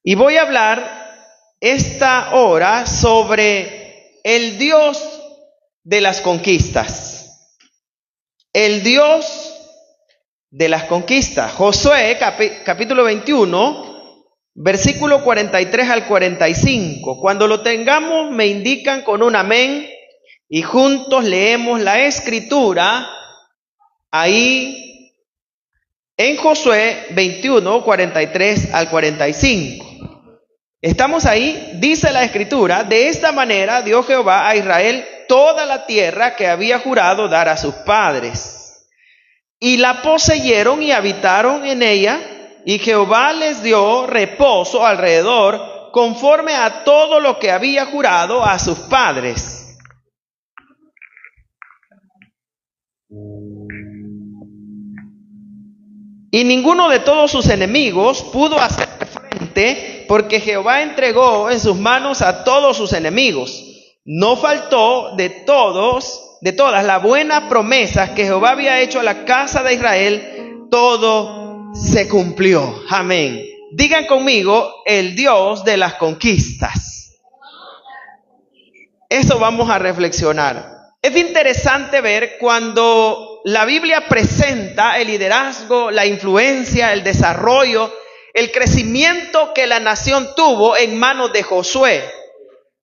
Y voy a hablar esta hora sobre el Dios de las conquistas. El Dios de las conquistas. Josué capítulo 21, versículo 43 al 45. Cuando lo tengamos me indican con un amén y juntos leemos la escritura ahí en Josué 21, 43 al 45. Estamos ahí, dice la escritura: de esta manera dio Jehová a Israel toda la tierra que había jurado dar a sus padres. Y la poseyeron y habitaron en ella, y Jehová les dio reposo alrededor, conforme a todo lo que había jurado a sus padres. Y ninguno de todos sus enemigos pudo hacer frente, porque Jehová entregó en sus manos a todos sus enemigos. No faltó de todas las buenas promesas que Jehová había hecho a la casa de Israel, todo se cumplió. Amén. Digan conmigo: el Dios de las conquistas. Eso vamos a reflexionar. Es interesante ver cuando la Biblia presenta el liderazgo, la influencia, el desarrollo, el crecimiento que la nación tuvo en manos de Josué.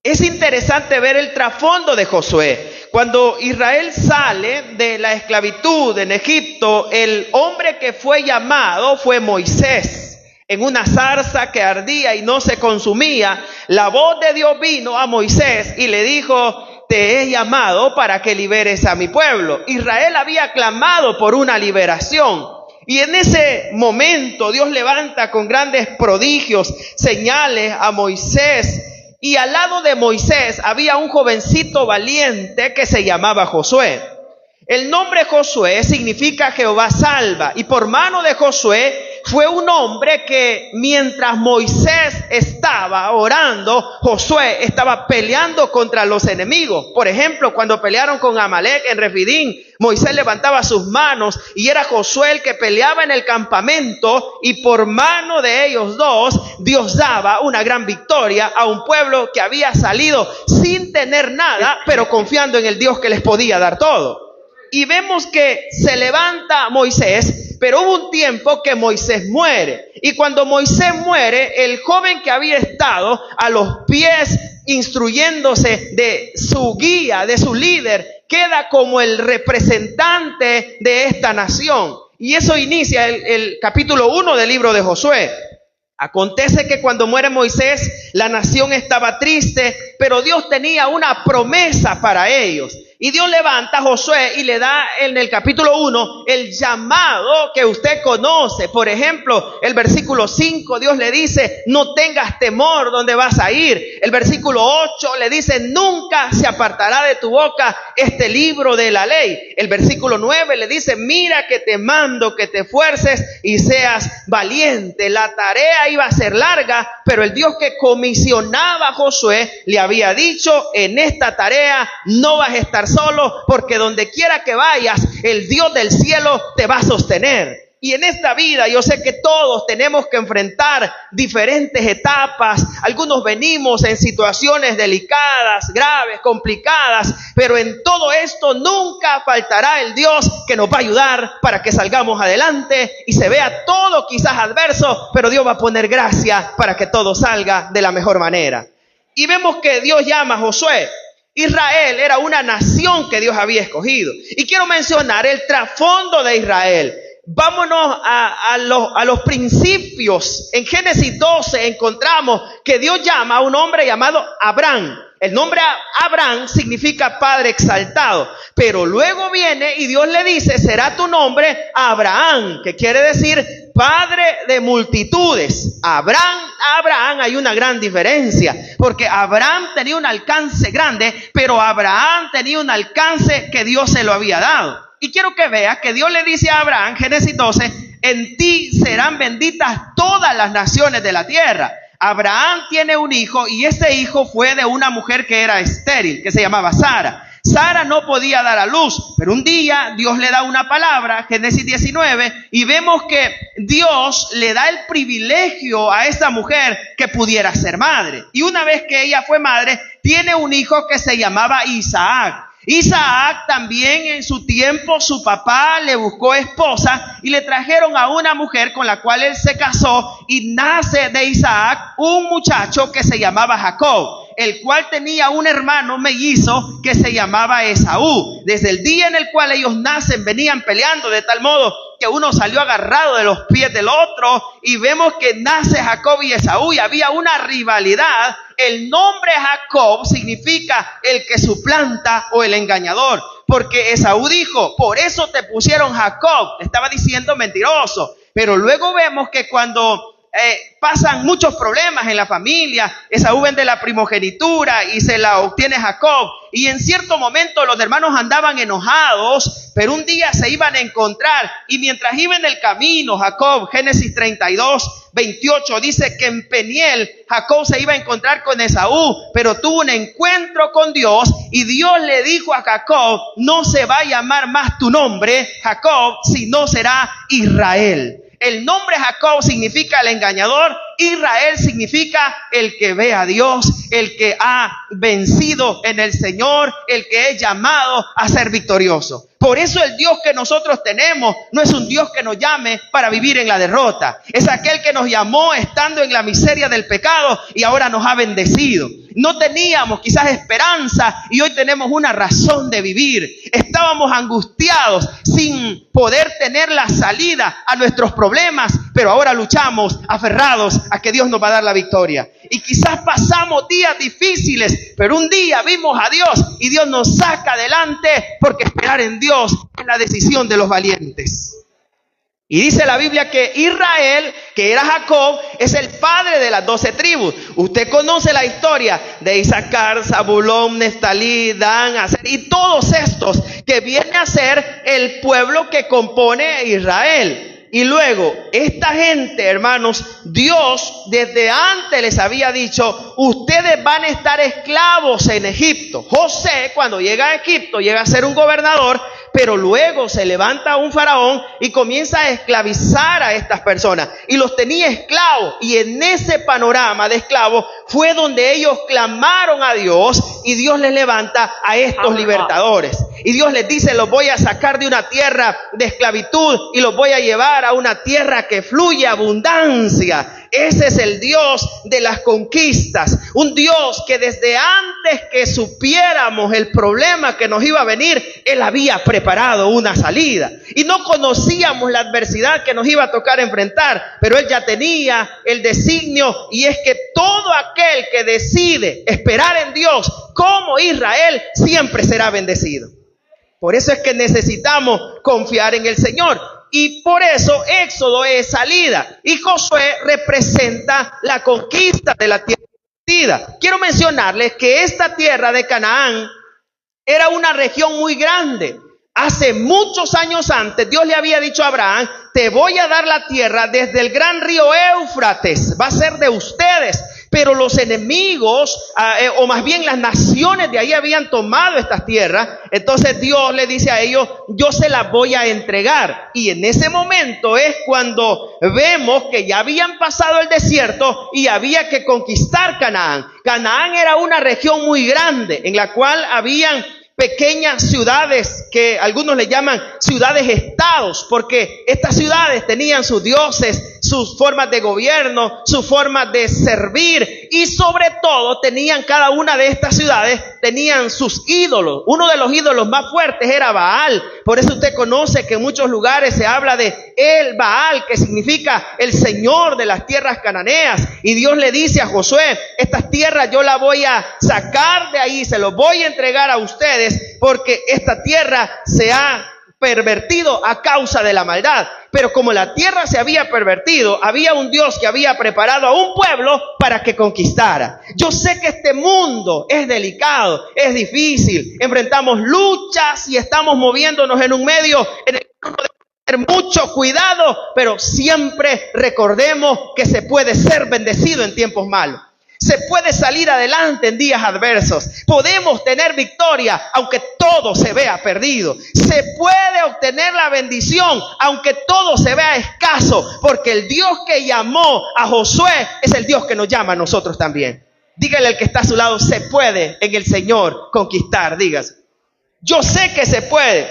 Es interesante ver el trasfondo de Josué. Cuando Israel sale de la esclavitud en Egipto, el hombre que fue llamado fue Moisés. En una zarza que ardía y no se consumía, la voz de Dios vino a Moisés y le dijo: te he llamado para que liberes a mi pueblo. Israel había clamado por una liberación. Y en ese momento Dios levanta con grandes prodigios, señales a Moisés. Y al lado de Moisés había un jovencito valiente que se llamaba Josué. El nombre Josué significa Jehová salva. Y por mano de Josué fue un hombre que mientras Moisés estaba orando, Josué estaba peleando contra los enemigos. Por ejemplo, cuando pelearon con Amalek en Refidín, Moisés levantaba sus manos y era Josué el que peleaba en el campamento, y por mano de ellos dos Dios daba una gran victoria a un pueblo que había salido sin tener nada, pero confiando en el Dios que les podía dar todo. Y vemos que se levanta Moisés, pero hubo un tiempo que Moisés muere. Y cuando Moisés muere, el joven que había estado a los pies instruyéndose de su guía, de su líder, queda como el representante de esta nación. Y eso inicia el capítulo 1 del libro de Josué. Acontece que cuando muere Moisés, la nación estaba triste, pero Dios tenía una promesa para ellos. Y Dios levanta a Josué y le da en el capítulo 1 el llamado que usted conoce. Por ejemplo, el versículo 5, Dios le dice: no tengas temor donde vas a ir. El versículo 8 le dice: nunca se apartará de tu boca este libro de la ley. El versículo 9 le dice: mira que te mando que te esfuerces y seas valiente. La tarea iba a ser larga, pero el Dios que comisionaba a Josué le había dicho: en esta tarea no vas a estar solo, porque donde quiera que vayas, el Dios del cielo te va a sostener. Y en esta vida yo sé que todos tenemos que enfrentar diferentes etapas. Algunos venimos en situaciones delicadas, graves, complicadas, pero en todo esto nunca faltará el Dios que nos va a ayudar para que salgamos adelante y se vea todo quizás adverso, pero Dios va a poner gracia para que todo salga de la mejor manera. Y vemos que Dios llama a Josué. Israel era una nación que Dios había escogido. Y quiero mencionar el trasfondo de Israel. Vámonos a los principios. En Génesis 12 encontramos que Dios llama a un hombre llamado Abraham. El nombre Abraham significa padre exaltado. Pero luego viene y Dios le dice: será tu nombre Abraham, que quiere decir padre de multitudes. Abraham hay una gran diferencia, porque Abraham tenía un alcance grande, pero Abraham tenía un alcance que Dios se lo había dado. Y quiero que veas que Dios le dice a Abraham, Génesis 12, en ti serán benditas todas las naciones de la tierra. Abraham tiene un hijo y ese hijo fue de una mujer que era estéril, que se llamaba Sara. Sara no podía dar a luz, pero un día Dios le da una palabra, Génesis 19, y vemos que Dios le da el privilegio a esta mujer que pudiera ser madre. Y una vez que ella fue madre, tiene un hijo que se llamaba Isaac. Isaac también en su tiempo su papá le buscó esposa y le trajeron a una mujer con la cual él se casó, y nace de Isaac un muchacho que se llamaba Jacob, el cual tenía un hermano mellizo que se llamaba Esaú. Desde el día en el cual ellos nacen venían peleando, de tal modo que uno salió agarrado de los pies del otro, y vemos que nace Jacob y Esaú y había una rivalidad. El nombre Jacob significa el que suplanta o el engañador, porque Esaú dijo, por eso te pusieron Jacob, le estaba diciendo mentiroso. Pero luego vemos que cuando pasan muchos problemas en la familia, Esaú vende la primogenitura y se la obtiene Jacob, y en cierto momento los hermanos andaban enojados, pero un día se iban a encontrar, y mientras iban en el camino, Jacob, Génesis 32, 28, dice que en Peniel Jacob se iba a encontrar con Esaú, pero tuvo un encuentro con Dios, y Dios le dijo a Jacob, no se va a llamar más tu nombre Jacob, sino será Israel. El nombre Jacob significa el engañador, Israel significa el que ve a Dios, el que ha vencido en el Señor, el que es llamado a ser victorioso. Por eso el Dios que nosotros tenemos no es un Dios que nos llame para vivir en la derrota. Es aquel que nos llamó estando en la miseria del pecado y ahora nos ha bendecido. No teníamos quizás esperanza y hoy tenemos una razón de vivir. Estábamos angustiados sin poder tener la salida a nuestros problemas, pero ahora luchamos aferrados a que Dios nos va a dar la victoria. Y quizás pasamos días difíciles, pero un día vimos a Dios y Dios nos saca adelante, porque esperar en Dios es la decisión de los valientes. Y dice la Biblia que Israel, que era Jacob, es el padre de las 12 tribus. Usted conoce la historia de Isaacar, Zabulón, Neftalí, Dan, Aser, y todos estos que vienen a ser el pueblo que compone Israel. Y luego, esta gente, hermanos, Dios desde antes les había dicho, ustedes van a estar esclavos en Egipto. José, cuando llega a Egipto, llega a ser un gobernador, pero luego se levanta un faraón y comienza a esclavizar a estas personas. Y los tenía esclavos. Y en ese panorama de esclavos fue donde ellos clamaron a Dios, y Dios les levanta a estos libertadores. Y Dios les dice, los voy a sacar de una tierra de esclavitud y los voy a llevar a una tierra que fluye abundancia. Ese es el Dios de las conquistas. Un Dios que desde antes que supiéramos el problema que nos iba a venir, Él había preparado una salida. Y no conocíamos la adversidad que nos iba a tocar enfrentar, pero Él ya tenía el designio, y es que todo aquel que decide esperar en Dios, como Israel, siempre será bendecido. Por eso es que necesitamos confiar en el Señor. Y por eso Éxodo es salida y Josué representa la conquista de la tierra prometida. Quiero mencionarles que esta tierra de Canaán era una región muy grande. Hace muchos años antes, Dios le había dicho a Abraham, te voy a dar la tierra desde el gran río Éufrates, va a ser de ustedes. Pero los enemigos, o más bien las naciones de ahí habían tomado estas tierras. Entonces Dios le dice a ellos, yo se las voy a entregar. Y en ese momento es cuando vemos que ya habían pasado el desierto y había que conquistar Canaán. Canaán era una región muy grande en la cual habían pequeñas ciudades que algunos le llaman ciudades-estados, porque estas ciudades tenían sus dioses, sus formas de gobierno, sus formas de servir, y sobre todo tenían, cada una de estas ciudades tenían sus ídolos. Uno de los ídolos más fuertes era Baal. Por eso usted conoce que en muchos lugares se habla de el Baal, que significa el Señor de las tierras cananeas. Y Dios le dice a Josué, estas tierras yo las voy a sacar de ahí, se los voy a entregar a ustedes, porque esta tierra se ha pervertido a causa de la maldad. Pero como la tierra se había pervertido, había un Dios que había preparado a un pueblo para que conquistara. Yo sé que este mundo es delicado, es difícil, enfrentamos luchas y estamos moviéndonos en un medio en el que uno debe tener mucho cuidado, pero siempre recordemos que se puede ser bendecido en tiempos malos. Se puede salir adelante en días adversos. Podemos tener victoria aunque todo se vea perdido. Se puede obtener la bendición aunque todo se vea escaso, porque el Dios que llamó a Josué es el Dios que nos llama a nosotros también. Dígale al que está a su lado, se puede en el Señor conquistar. Dígase, yo sé que se puede.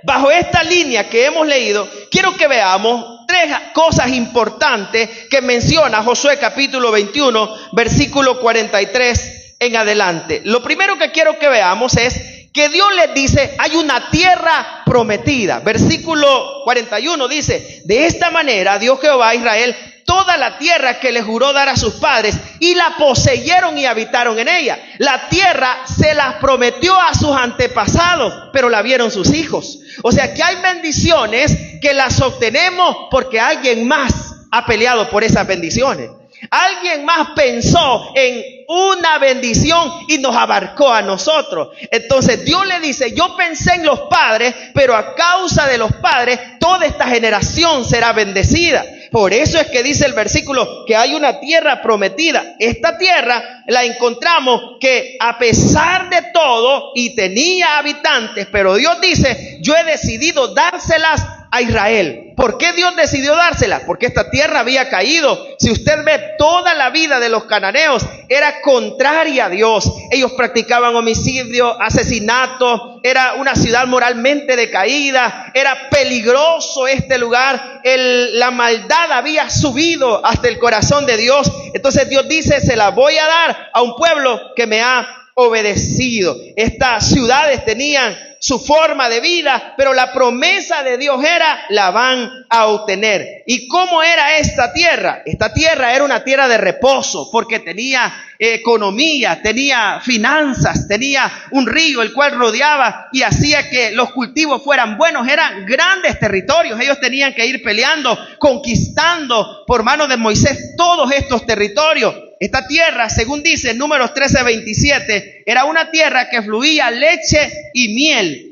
Bajo esta línea que hemos leído, quiero que veamos tres cosas importantes que menciona Josué capítulo 21, versículo 43 en adelante. Lo primero que quiero que veamos es que Dios les dice, hay una tierra prometida. Versículo 41 dice, de esta manera dio Jehová a Israel toda la tierra que les juró dar a sus padres, y la poseyeron y habitaron en ella. La tierra se las prometió a sus antepasados, pero la vieron sus hijos. O sea que hay bendiciones que las obtenemos porque alguien más ha peleado por esas bendiciones. Alguien más pensó en una bendición y nos abarcó a nosotros. Entonces Dios le dice, yo pensé en los padres, pero a causa de los padres toda esta generación será bendecida. Por eso es que dice el versículo que hay una tierra prometida. Esta tierra la encontramos que a pesar de todo y tenía habitantes, pero Dios dice, yo he decidido dárselas a Israel. ¿Por qué Dios decidió dársela? Porque esta tierra había caído. Si usted ve, toda la vida de los cananeos era contraria a Dios. Ellos practicaban homicidio, asesinato. Era una ciudad moralmente decaída. Era peligroso este lugar. La maldad había subido hasta el corazón de Dios. Entonces Dios dice, se la voy a dar a un pueblo que me ha obedecido. Estas ciudades tenían su forma de vida, pero la promesa de Dios era, la van a obtener. ¿Y cómo era esta tierra? Esta tierra era una tierra de reposo, porque tenía economía, tenía finanzas, tenía un río el cual rodeaba y hacía que los cultivos fueran buenos. Eran grandes territorios. Ellos tenían que ir peleando, conquistando por mano de Moisés todos estos territorios. Esta tierra, según dice Números 13:27, era una tierra que fluía leche y miel.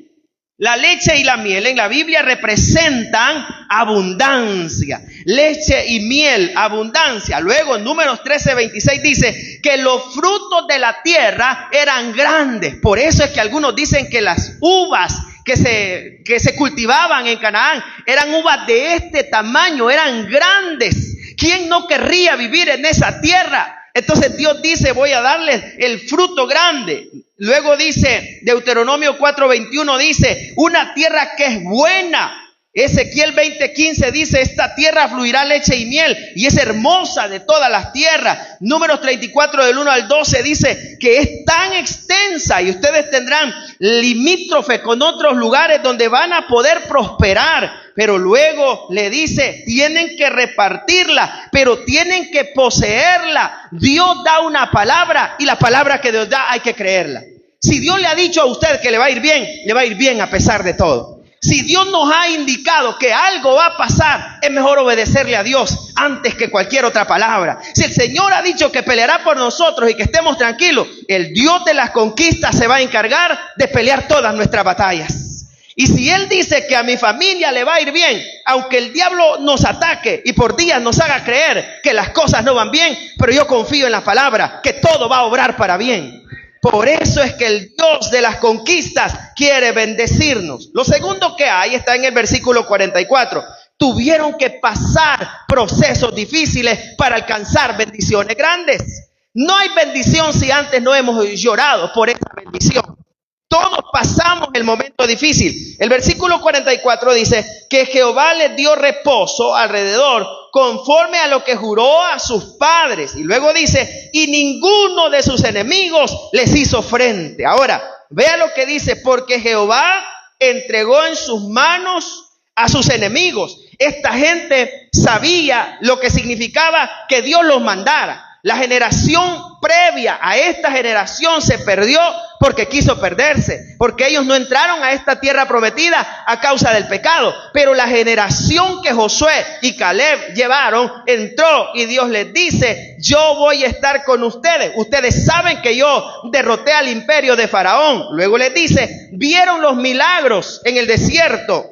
La leche y la miel en la Biblia representan abundancia. Leche y miel, abundancia. Luego en Números 13:26 dice que los frutos de la tierra eran grandes. Por eso es que algunos dicen que las uvas que se cultivaban en Canaán eran uvas de este tamaño, eran grandes. ¿Quién no querría vivir en esa tierra? Entonces Dios dice, voy a darles el fruto grande. Luego dice, Deuteronomio 4:21 dice, una tierra que es buena. Ezequiel 20:15 dice, esta tierra fluirá leche y miel y es hermosa de todas las tierras. Números 34 del 1 al 12 dice que es tan extensa y ustedes tendrán limítrofe con otros lugares donde van a poder prosperar. Pero luego le dice, tienen que repartirla, pero tienen que poseerla. Dios da una palabra y la palabra que Dios da hay que creerla. Si Dios le ha dicho a usted que le va a ir bien a pesar de todo. Si Dios nos ha indicado que algo va a pasar, es mejor obedecerle a Dios antes que cualquier otra palabra. Si el Señor ha dicho que peleará por nosotros y que estemos tranquilos, el Dios de las conquistas se va a encargar de pelear todas nuestras batallas. Y si Él dice que a mi familia le va a ir bien, aunque el diablo nos ataque y por días nos haga creer que las cosas no van bien, pero yo confío en la palabra, que todo va a obrar para bien. Por eso es que el Dios de las conquistas quiere bendecirnos. Lo segundo que hay está en el versículo 44. Tuvieron que pasar procesos difíciles para alcanzar bendiciones grandes. No hay bendición si antes no hemos llorado por esa bendición. Todos pasamos el momento difícil. El versículo 44 dice que Jehová les dio reposo alrededor conforme a lo que juró a sus padres. Y luego dice, y ninguno de sus enemigos les hizo frente. Ahora, vea lo que dice, porque Jehová entregó en sus manos a sus enemigos. Esta gente sabía lo que significaba que Dios los mandara. La generación previa a esta generación se perdió porque quiso perderse, porque ellos no entraron a esta tierra prometida a causa del pecado. Pero la generación que Josué y Caleb llevaron entró y Dios les dice, yo voy a estar con ustedes. Ustedes saben que yo derroté al imperio de Faraón. Luego les dice, vieron los milagros en el desierto.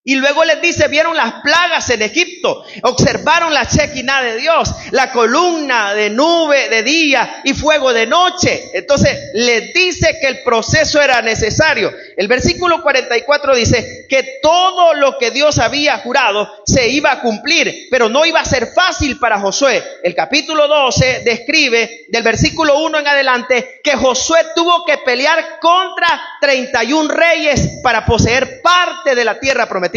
Y luego les dice, vieron las plagas en Egipto, observaron la Shekinah de Dios, la columna de nube de día y fuego de noche. Entonces les dice que el proceso era necesario. El versículo 44 dice que todo lo que Dios había jurado se iba a cumplir, pero no iba a ser fácil para Josué. El capítulo 12 describe del versículo 1 en adelante que Josué tuvo que pelear contra 31 reyes para poseer parte de la tierra prometida.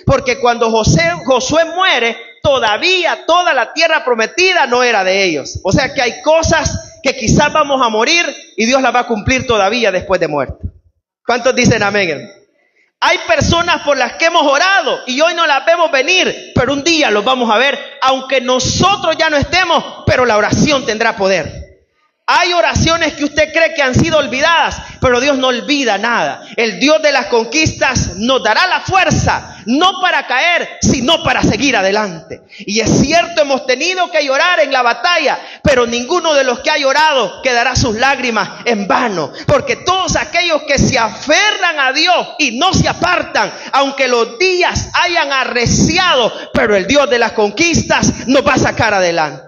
Porque cuando Josué muere, todavía toda la tierra prometida no era de ellos. O sea que hay cosas que quizás vamos a morir y Dios las va a cumplir todavía después de muerto. ¿Cuántos dicen amén? Hay personas por las que hemos orado y hoy no las vemos venir, pero un día los vamos a ver, aunque nosotros ya no estemos, pero la oración tendrá poder. Hay oraciones que usted cree que han sido olvidadas, pero Dios no olvida nada. El Dios de las conquistas nos dará la fuerza, no para caer, sino para seguir adelante. Y es cierto, hemos tenido que llorar en la batalla, pero ninguno de los que ha llorado quedará sus lágrimas en vano. Porque todos aquellos que se aferran a Dios y no se apartan, aunque los días hayan arreciado, pero el Dios de las conquistas nos va a sacar adelante.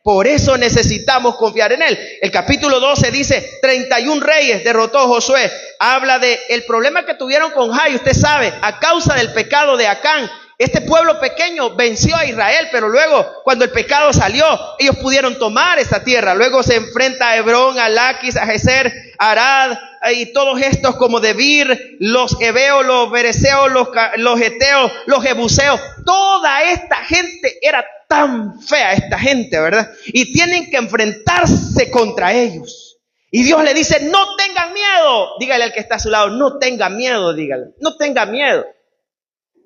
Por eso necesitamos confiar en Él. El capítulo 12 dice, 31 reyes derrotó Josué. Habla de el problema que tuvieron con Jai. Usted sabe, a causa del pecado de Acán, este pueblo pequeño venció a Israel, pero luego cuando el pecado salió, ellos pudieron tomar esa tierra. Luego se enfrenta a Hebrón, a Laquis, a Geser, a Arad, y todos estos como Debir, los heveos, los bereceos, los heteos, los jebuseos. Toda esta gente era tan fea, esta gente, ¿verdad? Y tienen que enfrentarse contra ellos. Y Dios le dice, no tengan miedo. Dígale al que está a su lado, no tenga miedo, dígale, no tenga miedo.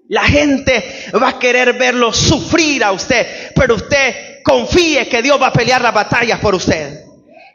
La gente va a querer verlo sufrir a usted, pero usted confíe que Dios va a pelear las batallas por usted.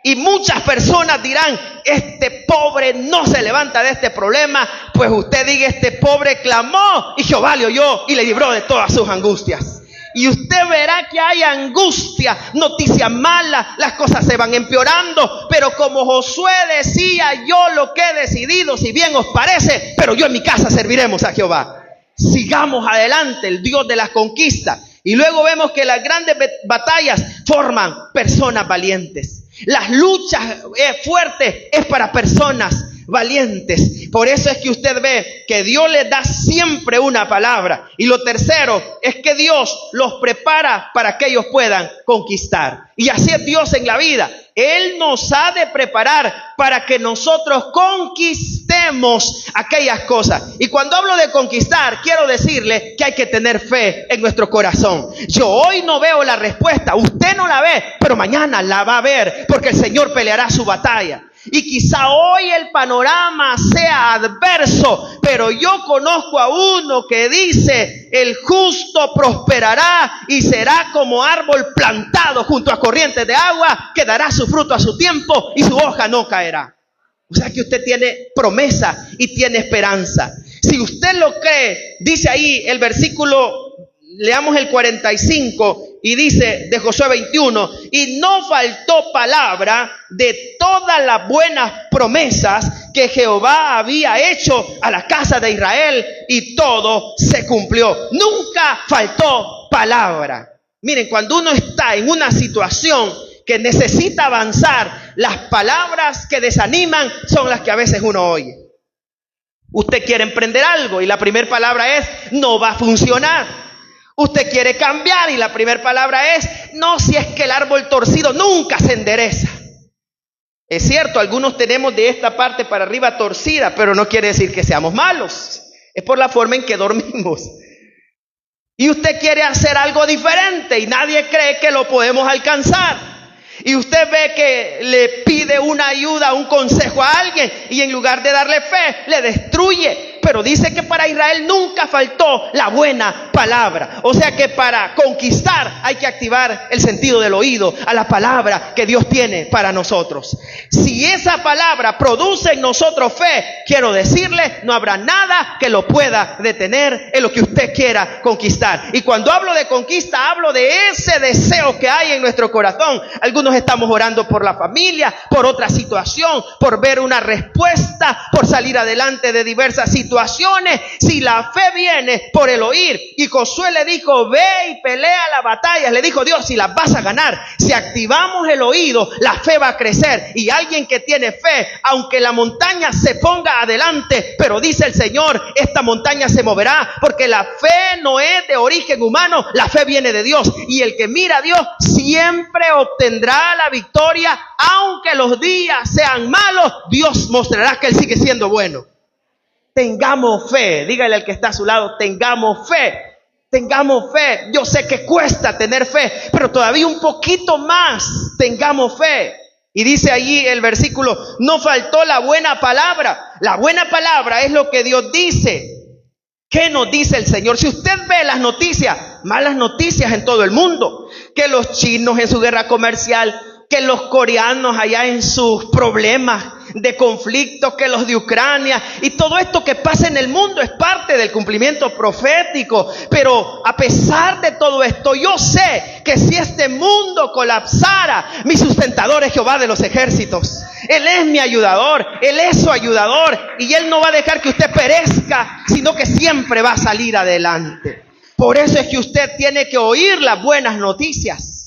Y muchas personas dirán, este pobre no se levanta de este problema. Pues usted diga, este pobre clamó y Jehová le oyó y le libró de todas sus angustias. Y usted verá que hay angustia, noticias malas, las cosas se van empeorando. Pero como Josué decía, yo lo que he decidido, si bien os parece, pero yo en mi casa serviremos a Jehová. Sigamos adelante, el Dios de las conquistas. Y luego vemos que las grandes batallas forman personas valientes. Las luchas fuertes es para personas valientes. Por eso es que usted ve que Dios les da siempre una palabra. Y lo tercero es que Dios los prepara para que ellos puedan conquistar. Y así es Dios en la vida. Él nos ha de preparar para que nosotros conquistemos aquellas cosas. Y cuando hablo de conquistar, quiero decirle que hay que tener fe en nuestro corazón. Yo hoy no veo la respuesta, usted no la ve, pero mañana la va a ver, porque el Señor peleará su batalla. Y quizá hoy el panorama sea adverso, pero yo conozco a uno que dice, el justo prosperará y será como árbol plantado junto a corrientes de agua, que dará su fruto a su tiempo y su hoja no caerá. O sea que usted tiene promesa y tiene esperanza. Si usted lo cree, dice ahí el versículo, leamos el 45 y dice de Josué 21, y no faltó palabra de todas las buenas promesas que Jehová había hecho a la casa de Israel, y todo se cumplió. Nunca faltó palabra. Miren, cuando uno está en una situación que necesita avanzar, las palabras que desaniman son las que a veces uno oye. Usted quiere emprender algo y la primera palabra es, no va a funcionar. Usted quiere cambiar y la primera palabra es, no, si es que el árbol torcido nunca se endereza. Es cierto, algunos tenemos de esta parte para arriba torcida, pero no quiere decir que seamos malos. Es por la forma en que dormimos. Y usted quiere hacer algo diferente y nadie cree que lo podemos alcanzar. Y usted ve que le pide una ayuda, un consejo a alguien, y en lugar de darle fe, le destruye. Pero dice que para Israel nunca faltó la buena palabra. O sea que para conquistar hay que activar el sentido del oído a la palabra que Dios tiene para nosotros. Si esa palabra produce en nosotros fe, quiero decirle, no habrá nada que lo pueda detener en lo que usted quiera conquistar. Y cuando hablo de conquista, hablo de ese deseo que hay en nuestro corazón. Algunos estamos orando por la familia, por otra situación, por ver una respuesta, por salir adelante de diversas situaciones. situaciones si la fe viene por el oír. Y Josué le dijo, ve y pelea las batallas. Le dijo Dios, si las vas a ganar, si activamos el oído, la fe va a crecer. Y alguien que tiene fe, aunque la montaña se ponga adelante, pero dice el Señor, esta montaña se moverá, porque la fe no es de origen humano, la fe viene de Dios. Y el que mira a Dios siempre obtendrá la victoria, aunque los días sean malos, Dios mostrará que Él sigue siendo bueno. Tengamos fe, dígale al que está a su lado, tengamos fe. Tengamos fe. Yo sé que cuesta tener fe, pero todavía un poquito más tengamos fe. Y dice allí el versículo, no faltó la buena palabra. La buena palabra es lo que Dios dice. ¿Qué nos dice el Señor? Si usted ve las noticias, malas noticias en todo el mundo, que los chinos en su guerra comercial, que los coreanos allá en sus problemas de conflicto, que los de Ucrania, y todo esto que pasa en el mundo es parte del cumplimiento profético. Pero a pesar de todo esto, yo sé que si este mundo colapsara, mi sustentador es Jehová de los ejércitos. Él es mi ayudador, Él es su ayudador, y Él no va a dejar que usted perezca, sino que siempre va a salir adelante. Por eso es que usted tiene que oír las buenas noticias.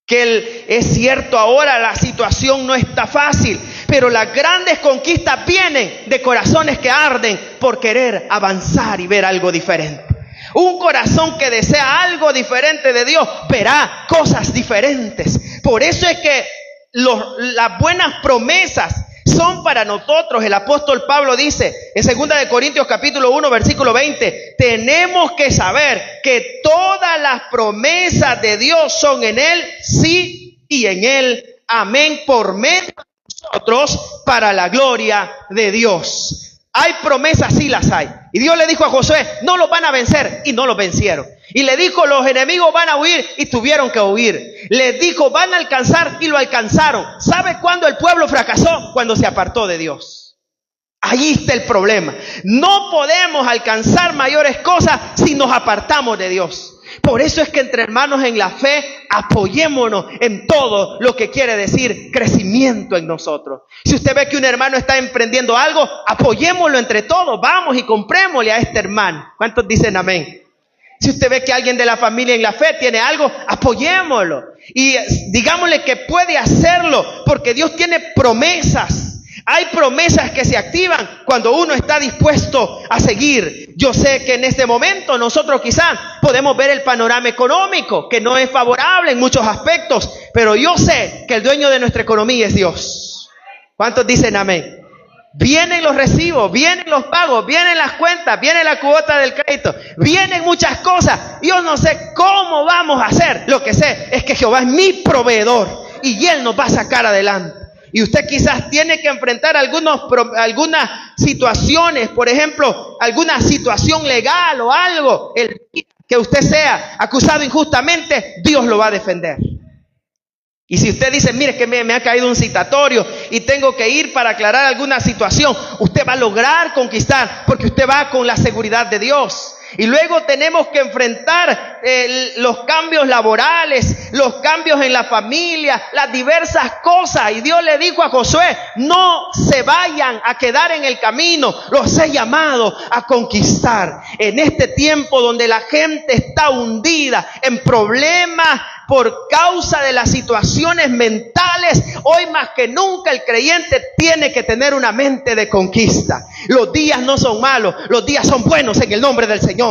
Que es cierto, ahora la situación no está fácil, pero las grandes conquistas vienen de corazones que arden por querer avanzar y ver algo diferente. Un corazón que desea algo diferente de Dios verá cosas diferentes. Por eso es que las buenas promesas son para nosotros. El apóstol Pablo dice en 2 de Corintios capítulo 1 versículo 20, tenemos que saber que todas las promesas de Dios son en Él sí y en Él amén, por medio de nosotros para la gloria de Dios. Hay promesas, sí las hay. Y Dios le dijo a Josué, no los van a vencer, y no los vencieron. Y le dijo, los enemigos van a huir, y tuvieron que huir. Les dijo, van a alcanzar, y lo alcanzaron. ¿Sabe cuándo el pueblo fracasó? Cuando se apartó de Dios. Ahí está el problema. No podemos alcanzar mayores cosas si nos apartamos de Dios. Por eso es que entre hermanos en la fe, apoyémonos en todo lo que quiere decir crecimiento en nosotros. Si usted ve que un hermano está emprendiendo algo, apoyémoslo entre todos. Vamos y comprémosle a este hermano. ¿Cuántos dicen amén? Si usted ve que alguien de la familia en la fe tiene algo, apoyémoslo. Y digámosle que puede hacerlo, porque Dios tiene promesas. Hay promesas que se activan cuando uno está dispuesto a seguir. Yo sé que en este momento nosotros quizás podemos ver el panorama económico, que no es favorable en muchos aspectos, pero yo sé que el dueño de nuestra economía es Dios. ¿Cuántos dicen amén? Vienen los recibos, vienen los pagos, vienen las cuentas, viene la cuota del crédito, vienen muchas cosas. Yo no sé cómo vamos a hacer. Lo que sé es que Jehová es mi proveedor y Él nos va a sacar adelante. Y usted quizás tiene que enfrentar algunas situaciones, por ejemplo, alguna situación legal o algo. El día que usted sea acusado injustamente, Dios lo va a defender. Y si usted dice, mire que me ha caído un citatorio y tengo que ir para aclarar alguna situación, usted va a lograr conquistar porque usted va con la seguridad de Dios. Y luego tenemos que enfrentar los cambios laborales, los cambios en la familia, las diversas cosas. Y Dios le dijo a Josué, no se vayan a quedar en el camino, los he llamado a conquistar. En este tiempo donde la gente está hundida en problemas por causa de las situaciones mentales, hoy más que nunca el creyente tiene que tener una mente de conquista. Los días no son malos, los días son buenos en el nombre del Señor.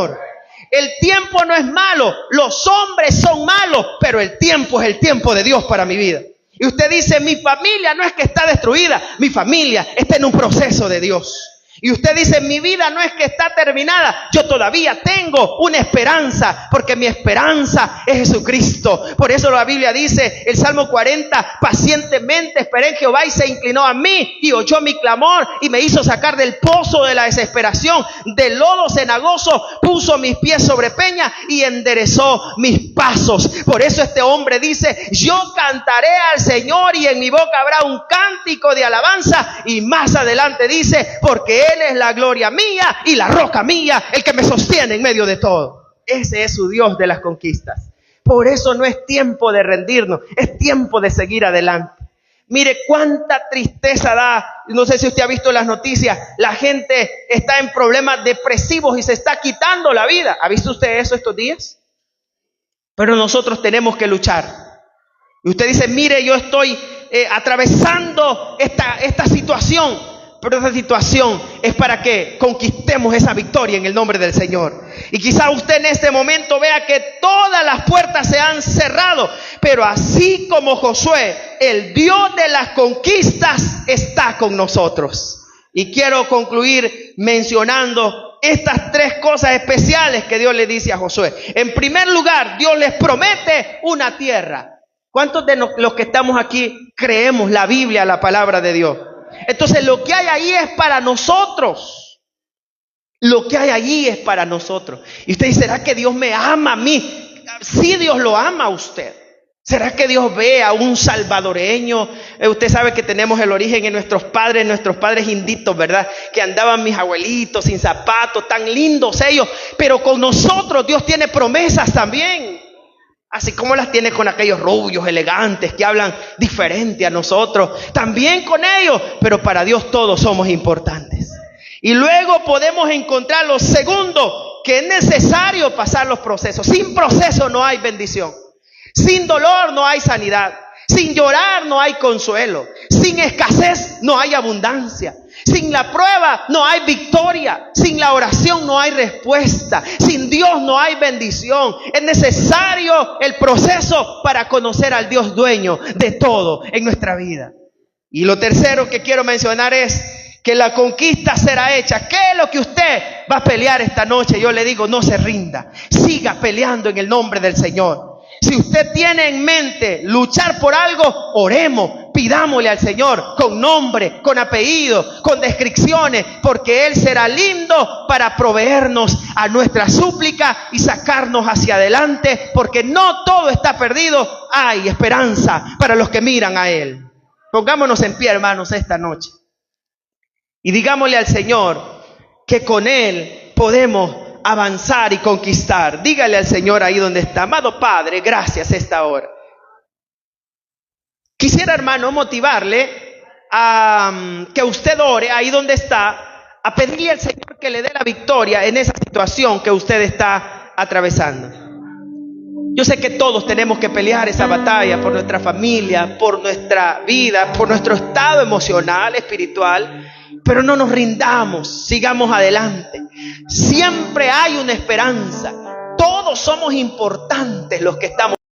El tiempo no es malo, los hombres son malos, pero el tiempo es el tiempo de Dios para mi vida. Y usted dice, mi familia no es que está destruida, mi familia está en un proceso de Dios. Y usted dice, mi vida no es que está terminada, yo todavía tengo una esperanza, porque mi esperanza es Jesucristo. Por eso la Biblia dice, el Salmo 40, pacientemente esperé en Jehová y se inclinó a mí y oyó mi clamor y me hizo sacar del pozo de la desesperación, del lodo cenagoso, puso mis pies sobre peña y enderezó mis pasos. Por eso este hombre dice, yo cantaré al Señor y en mi boca habrá un cántico de alabanza. Y más adelante dice, porque Él es la gloria mía y la roca mía, el que me sostiene en medio de todo. Ese es su Dios de las conquistas. Por eso no es tiempo de rendirnos, es tiempo de seguir adelante. Mire cuánta tristeza da. No sé si usted ha visto las noticias. La gente está en problemas depresivos y se está quitando la vida. ¿Ha visto usted eso estos días? Pero nosotros tenemos que luchar. Y usted dice, mire, yo estoy atravesando esta situación. Pero esa situación es para que conquistemos esa victoria en el nombre del Señor. Y quizá usted en este momento vea que todas las puertas se han cerrado. Pero así como Josué, el Dios de las conquistas está con nosotros. Y quiero concluir mencionando estas tres cosas especiales que Dios le dice a Josué. En primer lugar, Dios les promete una tierra. ¿Cuántos de los que estamos aquí creemos la Biblia, la palabra de Dios? Entonces lo que hay ahí es para nosotros. Lo que hay allí es para nosotros. Y usted dice, ¿será que Dios me ama a mí? Sí, Dios lo ama a usted. ¿Será que Dios ve a un salvadoreño? Usted sabe que tenemos el origen en nuestros padres inditos, ¿verdad? Que andaban mis abuelitos sin zapatos, tan lindos ellos. Pero con nosotros Dios tiene promesas también. Así como las tiene con aquellos rubios elegantes que hablan diferente a nosotros. También con ellos. Pero para Dios todos somos importantes. Y luego podemos encontrar lo segundo, que es necesario pasar los procesos. Sin proceso no hay bendición. Sin dolor no hay sanidad. Sin llorar no hay consuelo. Sin escasez no hay abundancia. Sin la prueba no hay victoria. Sin la oración no hay respuesta. Sin Dios no hay bendición. Es necesario el proceso para conocer al Dios dueño de todo en nuestra vida. Y lo tercero que quiero mencionar es que la conquista será hecha. ¿Qué es lo que usted va a pelear esta noche? Yo le digo, no se rinda. Siga peleando en el nombre del Señor. Si usted tiene en mente luchar por algo, oremos, pidámosle al Señor con nombre, con apellido, con descripciones, porque Él será lindo para proveernos a nuestra súplica y sacarnos hacia adelante, porque no todo está perdido, hay esperanza para los que miran a Él. Pongámonos en pie, hermanos, esta noche y digámosle al Señor que con Él podemos avanzar y conquistar. Dígale al Señor ahí donde está. Amado Padre, gracias esta hora. Quisiera, hermano, motivarle a que usted ore ahí donde está, a pedirle al Señor que le dé la victoria en esa situación que usted está atravesando. Yo sé que todos tenemos que pelear esa batalla por nuestra familia, por nuestra vida, por nuestro estado emocional, espiritual. Pero no nos rindamos, sigamos adelante. Siempre hay una esperanza. Todos somos importantes los que estamos